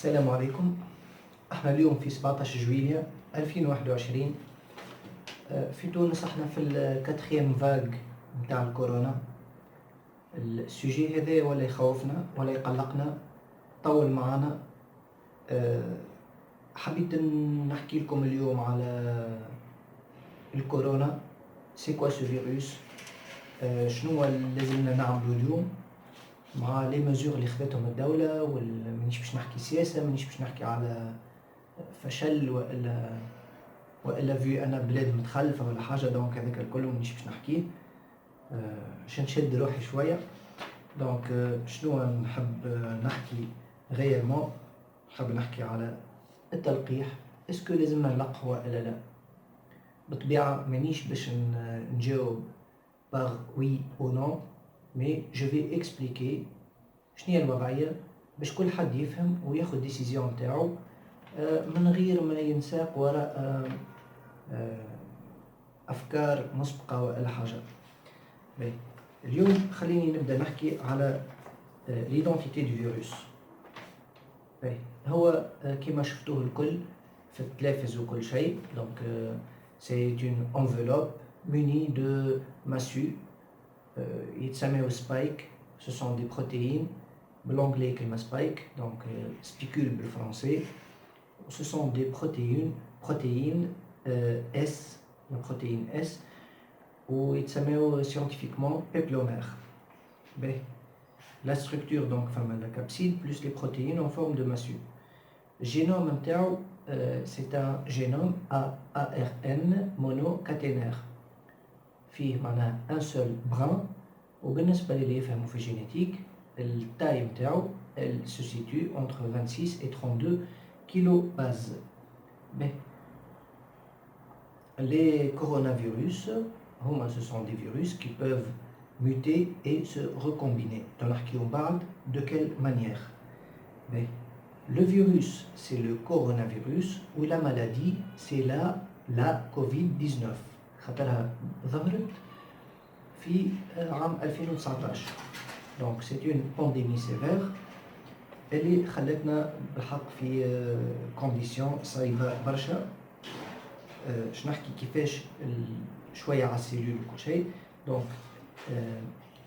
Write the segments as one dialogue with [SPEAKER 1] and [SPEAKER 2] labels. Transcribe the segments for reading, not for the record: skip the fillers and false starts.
[SPEAKER 1] السلام عليكم. احنا اليوم في 17 جويلية 2021. في تونس احنا في الكاتخيام فاغ متاع الكورونا. السوجي هذا ولا يخوفنا ولا يقلقنا، طول معنا. حبيت نحكي لكم اليوم على الكورونا. سي كوا سو فيروس، شنو لازمنا نعملو اليوم مع لي مزور اللي خذتهم الدولة. مانيش باش نحكي سياسة، مانيش باش نحكي على فشل والا في انا بلاد متخلفة ولا حاجة. دونك هذاك الكل مانيش باش نحكيه، باش نشد روحي شوية. دونك شنو نحب نحكي غيرمون؟ نحب نحكي على التلقيح. اسكو لازمنا نلقحوا ولا لا؟ بالطبيعة مانيش باش نجاوب باغ وي او نو، مي جو في اكسبليكي شنو هي الوضعية باش كل حد يفهم وياخد ديسيزيون تاعو من غير ما ينساق وراء افكار مسبقة ولا حاجة. اليوم خليني نبدا نحكي على ليدونتيتي دو فيروس. هو كما شفتوه الكل في التلفز وكل شيء. دونك سي اون انفلوب موني دو ماسو يتسميو سبايك. ce sont des protéines بالانجلي كلمة سبايك، دونك سبيكول بالفرنسي. ce sont des protéines S، بروتين S، ويتسميو scientifiquement péplomère. La structure donc فما la capside plus les protéines en forme de massue. Génome نتاعو c'est un génome ARN monocaténaire، فيه معناها un seul brin. وبالنسبة للي يفهموا في الجينيتيك، التاي نتاعو elle se situe entre 26 et 32 kilobases. Les coronavirus, ce sont des virus qui peuvent muter et se recombiner. On parle de quelle manière? Le virus, c'est le coronavirus, ou la maladie, c'est la COVID-19. خاطرها ظهرت في عام 2019. Donc c'est une pandémie sévère اللي خلتنا بالحق في كونديسيون صعيبة برشا. باش نحكي كيفاش شوية على السيلول وكل شيء. دونك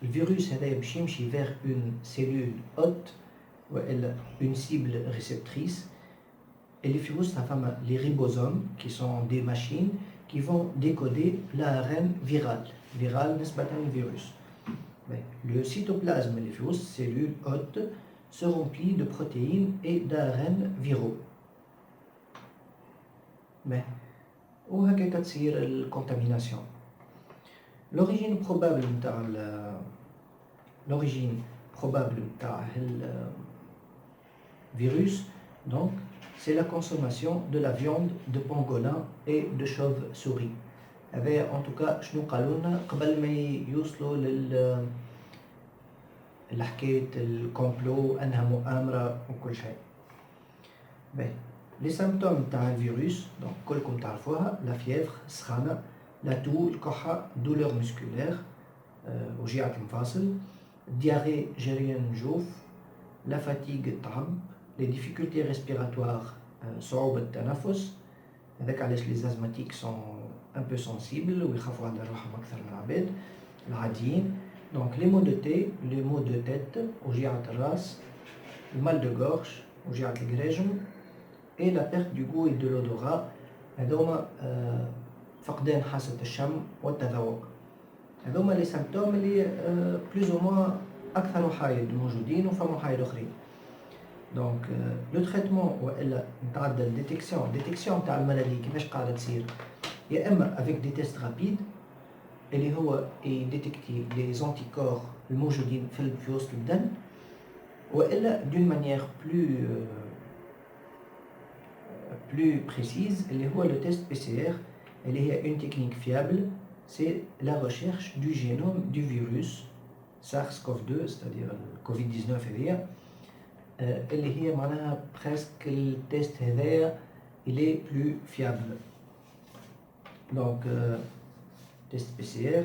[SPEAKER 1] الفيروس هذا باش يمشي vers une cellule hôte والا une cible réceptrice اللي في وسطها فما les ribosomes qui sont des machines qui vont décoder l'ARN viral نسبة للفيروس. Le cytoplasme اللي في وسط cellule hôte se remplit de protéines et d'ARN viraux. وهكاك تصير الكونتاميناسيون. L'origine probable نتاع الفيروس donc c'est la consommation de la viande de pangolin et de chauve-souris. هذا en tout cas شنو قالوا لنا قبل ما يوصلوا لحكاية الكومبلو انها مؤامرة وكل شيء. Les symptômes تاع الفيروس donc كلكم تعرفوها: la fièvre سخانة، la toux الكحة، douleur musculaire وجيعة المفاصل، diarrhée جريان نجوف، la fatigue التعب، les difficultés respiratoires صعوبة التنفس. هذاك علاش les asthmatiques sont un peu sensibles ويخافوا على روحهم أكثر من العباد العاديين. Donc les maux de tête وجيعة الراس، le mal de gorge وجيعة الجريجم، et la perte du goût et de l'odorat. هذوما فقدان حاسة الشم والتذوق. هذوما لي سيمبتوم اللي بلوز او موان أكثر وحايد موجودين وفما حايد أخرين. دونك لو تريتمون والا نتعدى الديتيكسيون تاع المرض كيفاش قاعدة تصير، يا اما افيك دي تيست رابيد اللي هو يديتيكتي لي زونتيكور الموجودين في وسط الدم، والا دون مانيير plus précise اللي هو le test PCR اللي هي une technique fiable. C'est la recherche du génome du virus SARS-CoV-2 c'est-à-dire le COVID-19 هذيا اللي هي معناها presque التست هذايا il est plus fiable. donc test PCR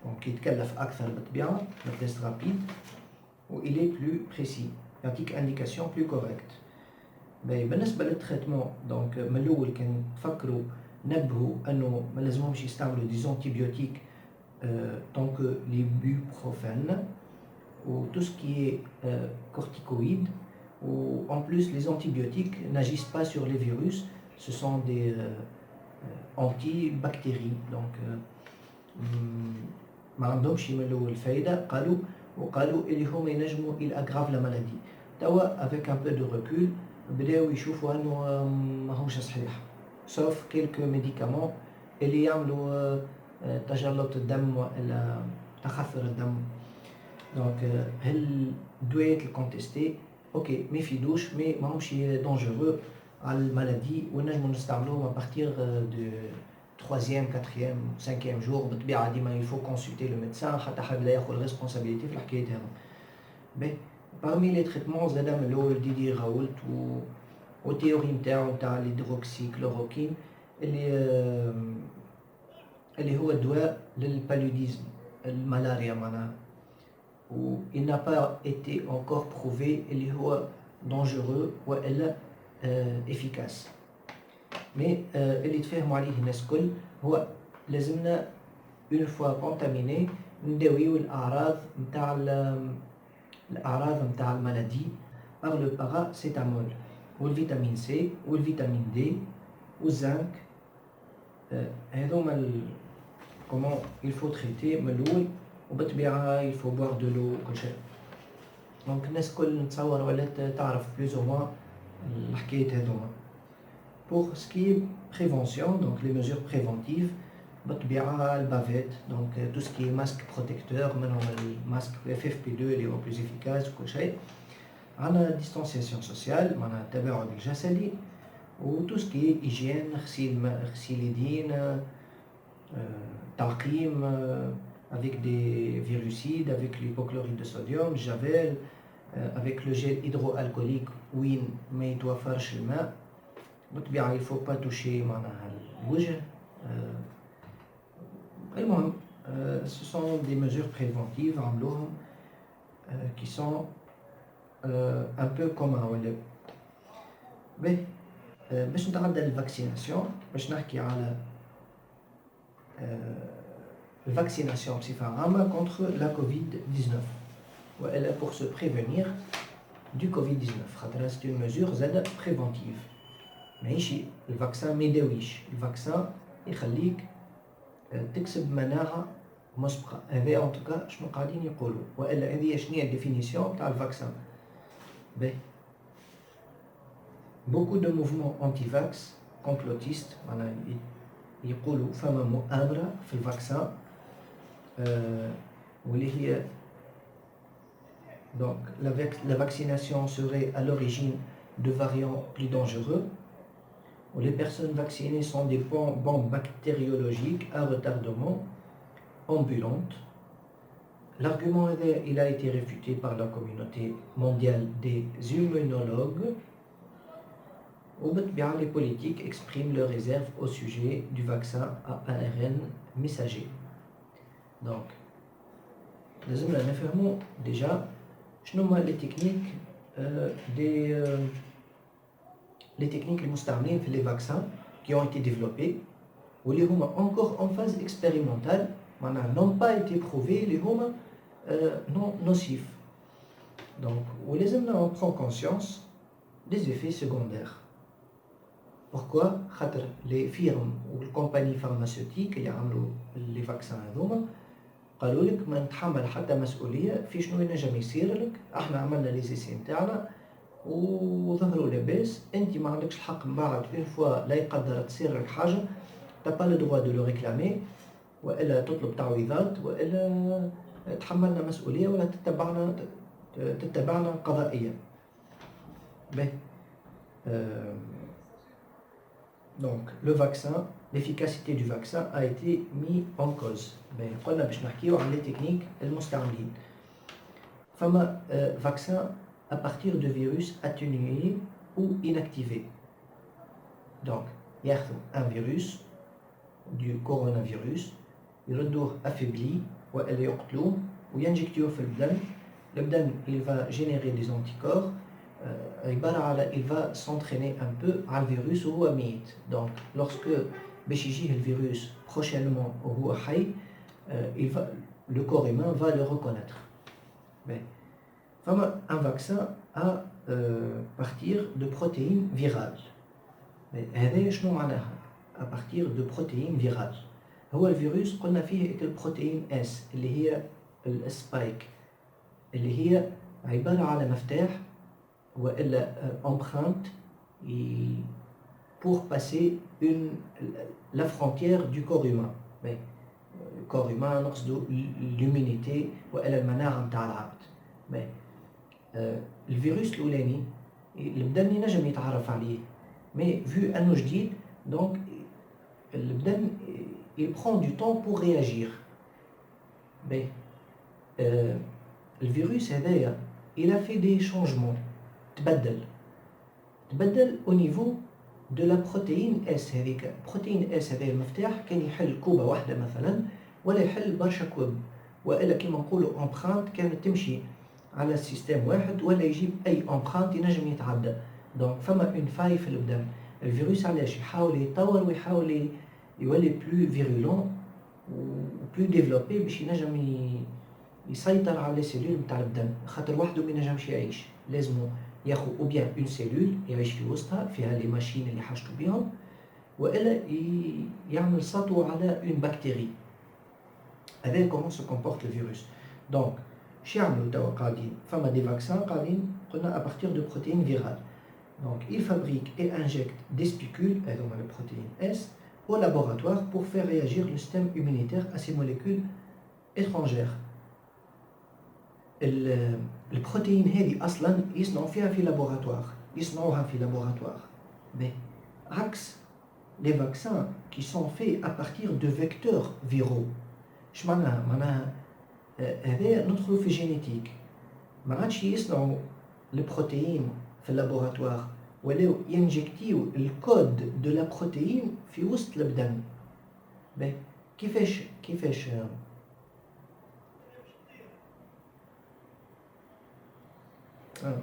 [SPEAKER 1] donc يتكلف أكثر بالطبيعة من test rapide و il est plus précis، يعطيك indication plus correcte. بالنسبة للتريتمون دونك من الأول كان تفكروا نبهوا أنه ما لازمهمش يستعملوا دي زونتيبيوتيك tant que l'ibuprofène ou tout ce qui est corticoïdes ou en plus les antibiotiques n'agissent pas sur les virus, ce sont des antibactéries donc ما عندهمش يملوا الفايدة قالوا وقالوا اللي هما ينجموا il aggrave la maladie توا avec un peu de recul بداو يشوفوا انه ماهوش صحيح sauf quelques médicaments اللي يعملوا تجلط الدم والا تخثر الدم دونك هالدويات الكونتيستي اوكي ما يفيدوش مي ماهمش دونجورو على المالادي ونجموا نستعملوهم ابارتيغ دو 3e 4e 5e jour بالطبيعه ديما يفو كونسلتي لو ميدسان حتى حد لا ياخذ ريسبونسابيلتي في الحكايه هذا باهي parmi les traitements زادا من الاول ديدي غاولت والتيوري نتاعو نتاع الهيدروكسي كلوروكين اللي هو الدواء للبالوديزم الملاريا معناها و il n'a pas été encore prouvé اللي هو dangereux والا efficace مي اللي تفاهموا عليه الناس كل هو لازمنا une fois contaminé نداويو الأعراض نتاع المالادي par le paracétamol والفيتامين سي والفيتامين دي والزنك هذوما comment il faut traiter من الأول وبالطبيعة il faut boire de l'eau وكل شيء دونك الناس كل نتصور ولا تعرف plus ou moins الحكاية هذوما pour ce qui est prévention donc les mesures préventives بالطبيعة البافيت donc tout ce qui est masque protecteur منهم الماسك FFP2 اللي هو plus efficace وكل شيء عندنا distanciation sociale معناها التباعد الجسدي و tout ce qui est hygiène غسيل يدين تعقيم avec des virucides avec l'hypochlorite de sodium javel avec le gel hydroalcoolique وين ما يتوفرش الماء بالطبيعة il faut pas toucher معناها الوجه المهم ce sont des mesures préventives عملوهم qui sont un peu commun ولا باهي باش نتعدى الفاكسيناسيون باش نحكي على الفاكسيناسيون بصفة عامة contre la Covid-19 والا pour se prévenir du Covid-19 خاطر c'est une mesure زادة préventive ماهيش الفاكسان ما يداويش الفاكسان يخليك تكسب مناعة مسبقة هذا ان توكا شنو قاعدين يقولوا والا هذه شنو هي الديفينيسيون تاع الفاكسان باهي beaucoup de mouvements anti-vax complotistes معناها يقولوا فما مؤامرة في الفاكسان واللي هي donc la vaccination serait à l'origine de variants plus dangereux où les personnes vaccinées sont des bombes bactériologiques à retardement ambulantes. L'argument il a été réfuté par la communauté mondiale des immunologues. وبالطبيعة les politiques expriment leurs réserves au sujet du vaccin à ARN messager. Donc, لازمنا نفهموا déjà شنو هما les techniques les techniques المستعملين في les vaccins qui ont été développés واللي هما encore en phase expérimentale معناها n'ont pas été prouvés اللي هما non nocifs. Donc, ولازمنا on prend conscience des effets secondaires. Pourquoi خاطر les firmes ou les compagnies pharmaceutiques اللي عملوا les vaccins هذوما قالوا لك ما نتحمل حتى مسؤولية في شنو ينجم يصير لك احنا عملنا لي زيسي نتاعنا وظهروا لاباس انت ما عندكش الحق من بعد اون فوا لا يقدر تصير لك حاجة t'as pas le droit de le réclamer والا تطلب تعويضات والا تحملنا مسؤولية ولا تتبعنا قضائيا. باهي donc le vaccin, l'efficacité du vaccin a été mis en cause. Ben قلنا باش نحكيو على les techniques المستعملين. فما vaccin à partir de virus atténués ou inactivés. Donc ياخذوا un virus du coronavirus يردوه affaibli ولا يقتلوه وينجكتيوه في البدن. Le بدن il va générer des anticorps il va s'entraîner un peu à le virus ou à mite. Donc, lorsque le virus prochainement ou le corps humain va le reconnaître. Mais, un vaccin à partir de protéines virales. Mais à partir de protéines virales. هو الفيروس قلنا فيه البروتين اس اللي هي السبايك اللي هي عبارة على مفتاح والا empreinte pour passer la frontière du corps humain. Mais le corps humain نقصدو l'immunité والا المناعة نتاع العبد. Mais الفيروس الأولاني البدن ينجم يتعرف عليه. Mais vu أنه جديد donc البدن il prend du temps pour réagir. Mais le virus il a fait des changements. تبدل au niveau de la protéine S. هذيك protéine S هذا المفتاح كان يحل كوبة واحدة مثلا ولا يحل برشا كوب والا كيما نقولوا empreinte كانت تمشي على السيستم واحد ولا يجيب اي empreinte ينجم يتعدى. دونك فما اون فاي في البدن. الفيروس علاش يحاول يتطور ويحاول يولي بلو فيرولون و بلو ديفلوبي باش ينجم يسيطر على لي سيلول نتاع البدن، خاطر وحده ما ينجمش يعيش، لازمو ياخذ او بيان اون سيلول يعيش في وسطها فيها لي ماشين اللي حاجته بيهم والا يعمل سطو على اون بكتيري. هذا كومون سو كومبورت لو فيروس. دونك شو يعملوا توا قاعدين فما دي فاكسان قاعدين قلنا à partir de protéines virales. Donc ils fabriquent et injectent des spicules, donc les protéines S, au laboratoire pour faire réagir le système immunitaire à ces molécules étrangères. البروتين هذه اصلا يصنعوا فيها في لابوراتوار، يصنعوها في لابوراتوار. Mais عكس les vaccins qui sont faits à partir de vecteurs viraux. اش معناها؟ معناها هذا ندخلوا في جينيتيك. ما عادش يصنعوا البروتين في اللابوراتوار ولاو ينجكتيو الكود دو لا بروتين في وسط البدن. باهي كيفاش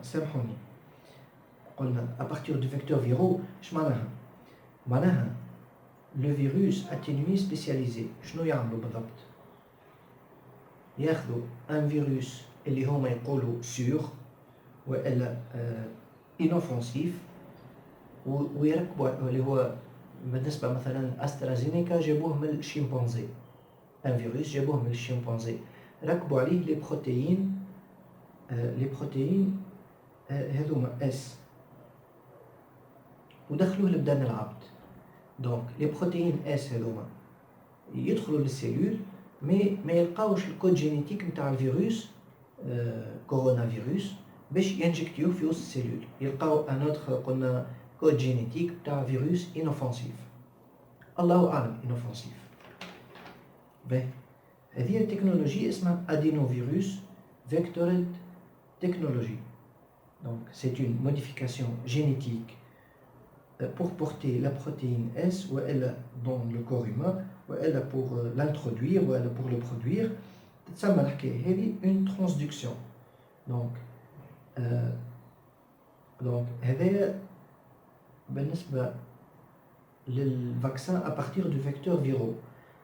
[SPEAKER 1] سامحوني قلنا à partir de vecteurs viraux. اش معناها؟ معناها لو فيروس atténué spécialisé. شنو يعملوا بالضبط؟ ياخذوا ان فيروس اللي هما يقولوا سور والا inoffensif ويركبوا اللي هو بالنسبة مثلا أسترازينيكا جابوه من الشمبانزي، ان فيروس جابوه من الشمبانزي ركبوا عليه لي بروتيين هذوما اس ودخلوه لبدن العبد. دونك لي بروتيين اس هذوما يدخلوا للسيلول مي ما يلقاوش الكود جينيتيك نتاع الفيروس كورونا فيروس باش ينجكتيوه في وسط السيلول، يلقاو ان اوتر قلنا كود جينيتيك تاع فيروس انوفنسيف. الله اعلم انوفنسيف. باهي هذه التكنولوجيا اسمها adénovirus vectored technology. Donc c'est une modification génétique pour porter la protéine S ou elle dans le corps humain ou elle pour l'introduire ou elle pour le produire. تسمى الحكاية هذه une transduction. Donc هذا بالنسبة للفاكسان à partir de vecteurs viraux.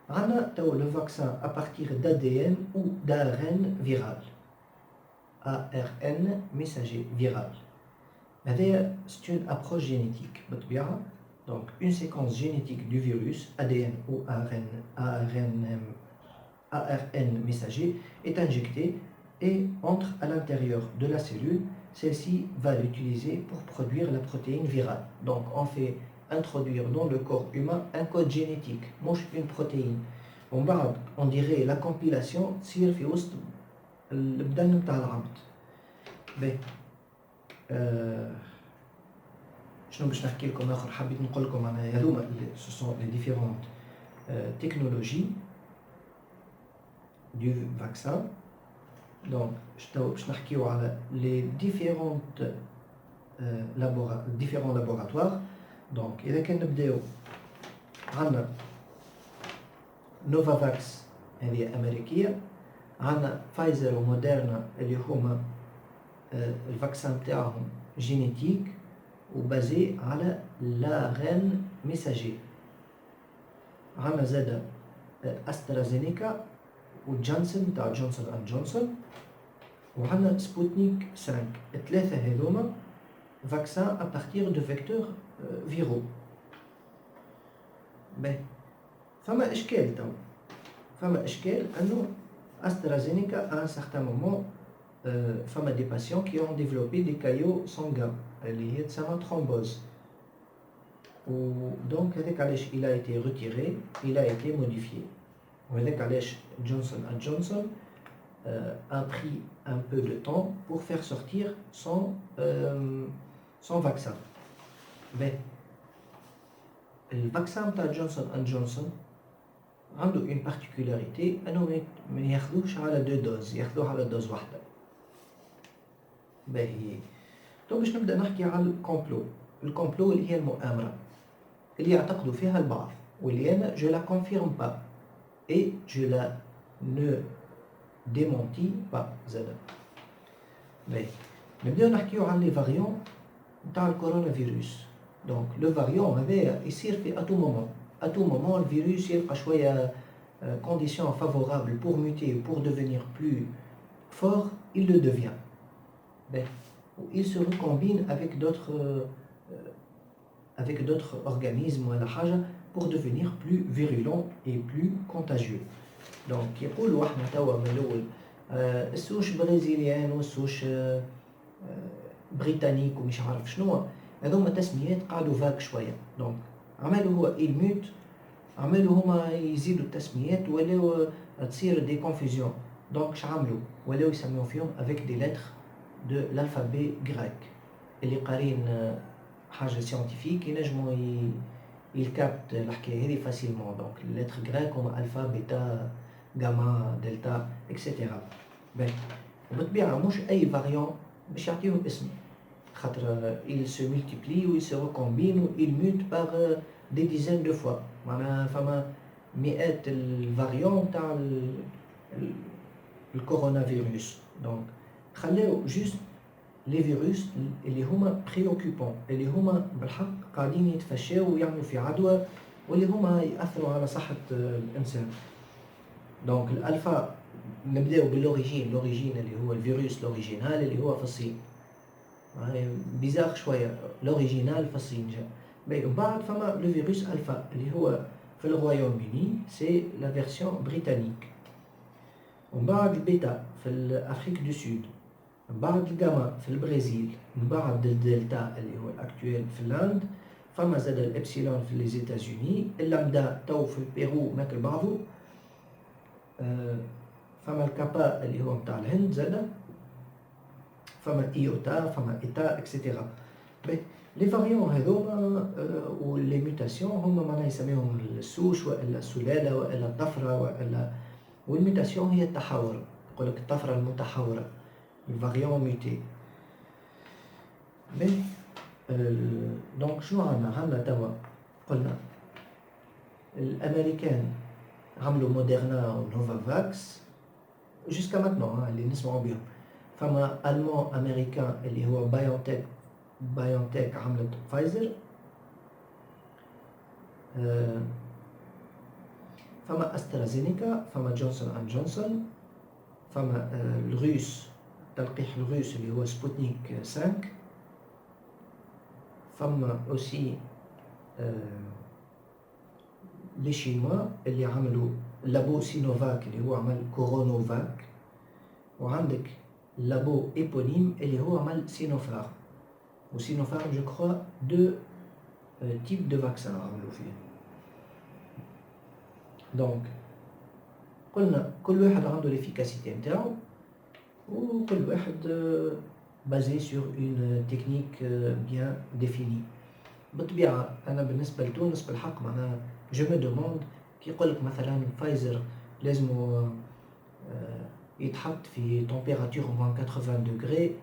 [SPEAKER 1] عندنا تو le vaccin à partir d'ADN ou d'ARN viral. ARN messager viral. هذا c'est une approche génétique بالطبيعة. Donc une séquence génétique du virus ADN ou ARN messager est injectée et entre à l'intérieur de la cellule. Celle-ci va l'utiliser pour produire la protéine virale. Donc on fait introduire dans le corps humain un code génétique, مش une protéine. ومن بعد on dirait la compilation تصير في وسط البدن نتاع العبد. باهي شنو باش نحكي لكم اخر؟ حبيت نقول لكم انا هذوما ce sont les différentes technologies du vaccin. Donc باش نحكيو على les différents laboratoires. Donc إذا كان نبداو عندنا نوفافاكس هذه أمريكية، عندنا فايزر وموديرنا اللي هما الفاكسان تاعهم génétique وبازي على l'ARN messager. عندنا زادا أسترازينيكا وجانسون تاع جونسون أند جونسون، وعندنا سبوتنيك 5. الثلاثة هذوما فاكسان أبارتيغ دو فيكتور فيرو. باهي فما إشكال تو، فما إشكال أنه أسترازينيكا à un certain moment فما دي باسيون كي ont développé des caillots sanguins اللي هي تسمى thrombose. ودونك هذاك علاش il a été retiré, il a été modifié. وهذاك علاش جونسون أند جونسون a pris un peu de temps pour faire sortir son vaccin. Mais le vaccin de Johnson & Johnson a une particularité أنه ما ياخذوش على 2 دوز، ياخذوه على دوز واحدة. باهي تو باش نبدأ نحكي على الكومبلو. الكومبلو اللي هي المؤامرة اللي يعتقدوا فيها البعض، واللي أنا je la confirme pas et je la ne démentis pas زادا. باهي نبداو نحكيو عن لي فاريون نتاع الكورونا فيروس. دونك لو فاريون هذايا يصير في اتو مومون الفيروس يلقى شويه conditions favorables pour muter, pour devenir plus fort, il le devient. Ben, il se recombine avec d'autres organismes pour devenir plus virulent et plus contagieux. Donc يقولوا احنا توا من الاول السوش برازيليان والسوش بريطانيك ومش عارف شنو، هذوما تسميات قعدوا فاك شويه. دونك عملوا هو الموت، عملوا هما يزيدوا التسميات ولاو تصير دي كونفوزيون. دونك شعملوا ولاو يسميو فيهم افيك دي لتر دو l'alphabet grec. اللي قارين حاجه سيانتيفيك ينجموا يكابت الحكايه هذه فاسيلمون. دونك اللتر غريك هما الفا بيتا غاما دلتا اكسيتيرا. وبالطبيعه مش اي فاريون باش يعطيهم اسم، خاطر il se multiplie ou il se recombine ou il mute par des dizaines de fois. معناها فما مئات الفاريون تاع الكورونا فيروس. دونك خلاو جوست لي فيروس اللي هما بريوكوبون، اللي هما بالحق قاعدين يتفشاو ويعملوا في عدوى واللي هما ياثروا على صحه الانسان. دونك الالفا نبداو بالاوريجين، اللي هو الفيروس الاوريجينال اللي هو في الصين. بيزاغ شويه الاوريجينال في الصين جا. وبعد فما لو فيروس الفا اللي هو في الرويوم-Uni، سي لا فيرسيون بريطانيك. ومن بعد البيتا في الافريك دو سود، من بعد الجاما في البرازيل، من بعد الدلتا اللي هو الاكتويل في الهند، فما زاد الابسيلون في لي زيتازوني، اللامدا تو في البيرو ماكل بعضو، فما الكابا اللي هو متاع الهند زاد، فما ايوتا، فما ايتا اكسيتيرا. لي فاريون هذوما ولي ميوتاسيون هما معناها يسميهم السوش والا السلاله والا الطفره والا، والميوتاسيون هي التحور، يقول لك الطفره المتحوره، الفاريون ميوتي. دونك شنو عندنا توا قلنا الامريكان عملوا موديرنا ونوفا فاكس جوسكا ماتنون اللي نسمعوا بهم. فما ألمان أمريكان اللي هو بايونتك عملت فايزر. فما أسترازينيكا، فما جونسون أند جونسون، فما الروس تلقيح الروس اللي هو سبوتنيك 5، فما أوسي لي شينوا اللي عملوا لابو سينوفاك اللي هو عمل كورونوفاك، وعندك لابو ايبونيم اللي هو عمل سينوفارم. وسينوفارم جو كخوا دو تيب دو فاكسان عملوا فيه. دونك قلنا كل واحد عنده ليفيكاسيتي نتاعو، وكل واحد بازي سور اون تكنيك بيان ديفيني. بالطبيعه انا بالنسبه لتونس بالحق معناها جو مي دوموند كي يقولك مثلا فايزر لازمو يتحط في تمبيراتور موان 80 دوغري،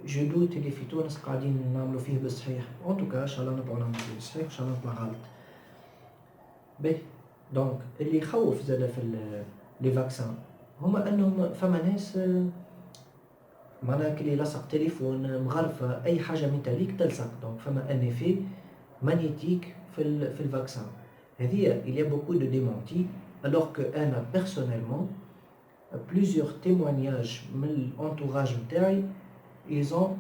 [SPEAKER 1] جو دوت اللي في تونس قاعدين نعملوا فيه بالصحيح. اون توكا ان شاء الله نبقاو نعملوا فيه بالصحيح، ان شاء الله نطلع غلط. باهي دونك اللي يخوف زاد في لي فاكسان هما انهم فما ناس معناها كلي لصق تليفون مغرفة أي حاجة ميتاليك تلصق. دونك فما ان effet magnétique في الفاكسان. هذه il y a beaucoup de démentis alors que أنا personnellement plusieurs témoignages من الانtourage نتاعي ils ont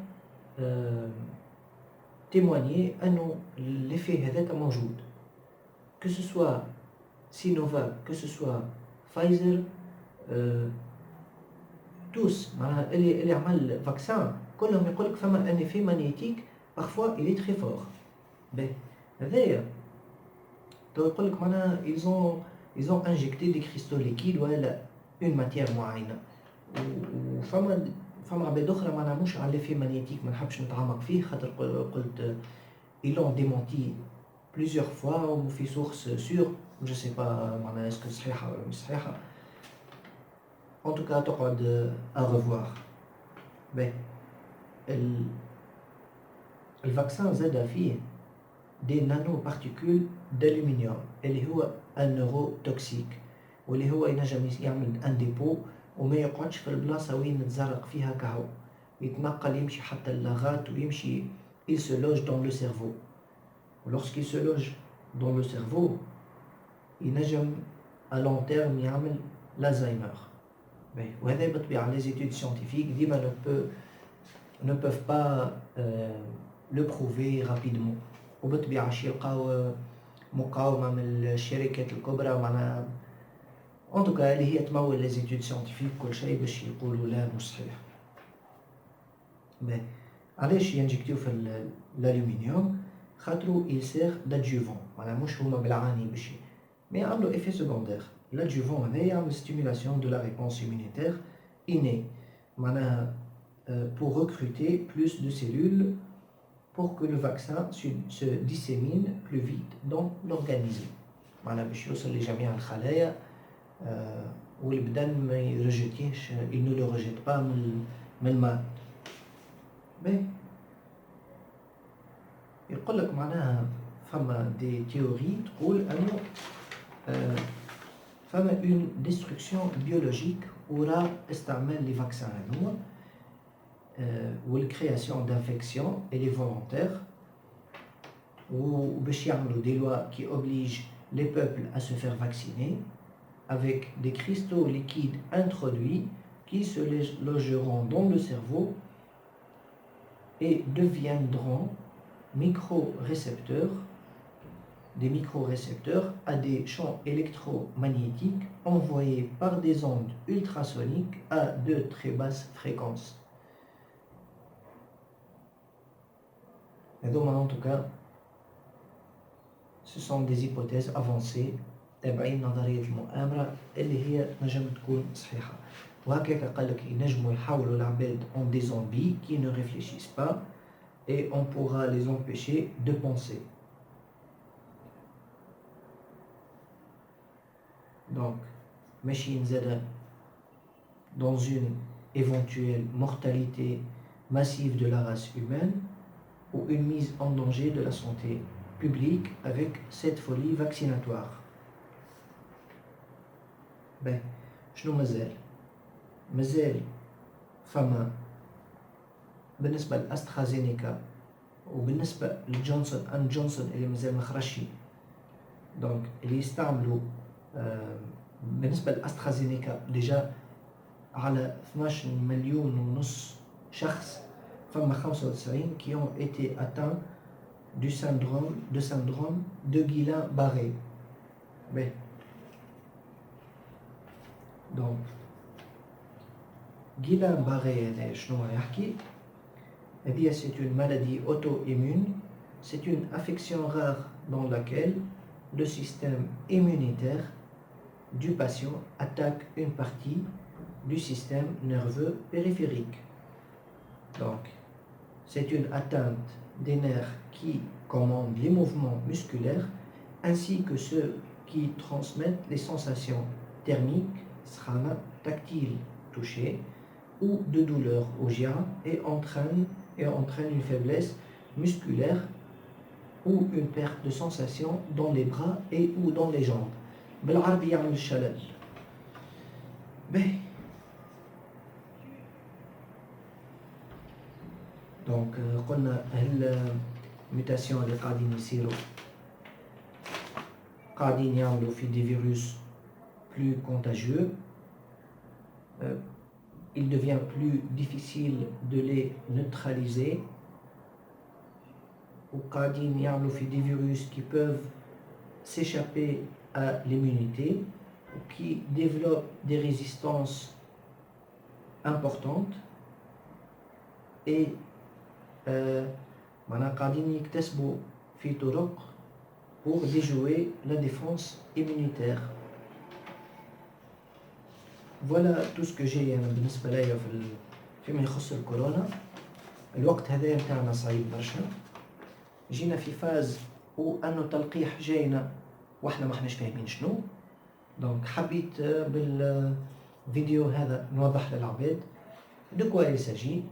[SPEAKER 1] témoigné أنه l'effet هذاك موجود. Que ce soit Sinovac, que ce soit Pfizer, tous معناها اللي عمل فاكسان كلهم يقولك فما ان effet magnétique parfois il est très fort. باهي هذايا تو يقولك معناها ils ont injecté des cristaux liquides ولا une matière معينة. وفما عباد أخرى معناها مش على l'effet magnétique ما نحبش نتعمق فيه خاطر قلت ils l'ont démenti plusieurs fois وفي source sûre je sais pas معناها est-ce que صحيحة ولا مش صحيحة. En tout cas تقعد à revoir. باهي الفاكسان زاد فيه دي نانو بارتيكول d'aluminium اللي هو un neurotoxique واللي هو ينجم يعمل ان ديبو وما يقعدش في البلاصة وين تزرق فيها كهو، يتنقل يمشي حتى اللغات ويمشي il se loge dans le cerveau. Lorsqu'il se loge dans le cerveau ينجم à long terme يعمل l'Alzheimer. وهذا بالطبيعة les études scientifiques ديما ne peuvent pas le prouver rapidement. وبالطبيعة شي يلقاو مقاومة من الشركات الكبرى معناها en tout cas اللي هي تمول les études scientifiques كل شيء باش يقولوا لا مش صحيح. علاش ينجكتيو في الالومنيوم؟ خاطرو il sert d'adjuvant معناها مش هما بالعاني باش مي عنده effet secondaire. l'adjuvant هذا يعمل stimulation de la réponse immunitaire innée معناها pour recruter plus de cellules pour que le vaccin se dissémine plus vite dans l'organisme معناها باش يوصل لجميع الخلايا والبدن ما يرجتيهش il ne le rejette pas من الماء. يقول لك معناها فما دي تيوري تقول انه فما une destruction biologique وراء استعمال لي فاكسان هذوما والكرياسيون d'infection elle est volontaire وباش يعملوا des lois qui obligent les peuples à se faire vacciner avec des cristaux liquides introduits qui se logeront dans le cerveau et deviendront microrécepteurs, des microrécepteurs à des champs électromagnétiques envoyés par des ondes ultrasoniques à de très basses fréquences. Et donc, en tout cas, ce sont des hypothèses avancées تابعين نظرية المؤامرة اللي هي نجم تكون صحيحة. وهكذا قال لك ينجموا يحاولوا العباد en des zombies qui ne réfléchissent pas et on pourra les empêcher de penser. Donc, machine Z dans une éventuelle mortalité massive de la race humaine ou une mise en danger de la santé publique avec cette folie vaccinatoire. شنو مازال فما بالنسبة لأسترازينيكا وبالنسبة لجونسون أند جونسون اللي مازال مخرجش دونك اللي يستعملوا بالنسبة لأسترازينيكا ديجا على 12 مليون ونص شخص فما 95 qui ont été atteints du syndrome de Guillain-Barré. Donc Guillain-Barré شنو يحكي؟ c'est une maladie auto-immune, c'est une affection rare dans laquelle le système immunitaire du patient attaque une partie du système nerveux périphérique. Donc, c'est une atteinte des nerfs qui commandent les mouvements musculaires ainsi que ceux qui transmettent les sensations thermiques, tactiles, touchées ou de douleur au GIA et entraîne une faiblesse musculaire ou une perte de sensation dans les bras et ou dans les jambes. بالعربي يعمل الشلل. دونك قلنا الميوتاسيون اللي قاعدين يصيروا قاعدين يعملوا في دي فيروس plus contagieux. Il devient plus difficile de les neutraliser. Ou قاعدين يعملوا في des virus qui peuvent s'échapper à l'immunité ou qui développent des résistances importantes et قاعدين يكتسبوا في طرق pour déjouer la défense immunitaire. Voilà tout ce que j'ai بالنسبة ليا فيما يخص الكورونا. الوقت هذا متاعنا صعيب برشا، جينا في فاز وأنه تلقيح جاينا واحنا ما احناش فاهمين شنو. دونك حبيت بالفيديو هذا نوضح للعباد de quoi il s'agit،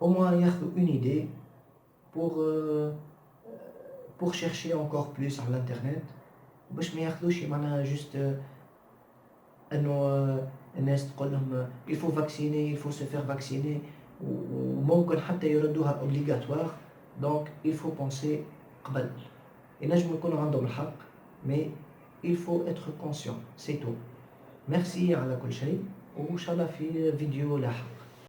[SPEAKER 1] au moins ياخذوا une idée pour chercher encore plus sur l'internet، باش ما ياخذوش معناها juste انه الناس تقول لهم il faut vacciner il faut se faire vacciner وممكن حتى يردوها obligatoire. donc il faut penser قبل، ينجم يكونوا عندهم الحق mais il faut être conscient c'est tout. merci على كل شيء وإن شاء الله في فيديو لاحق.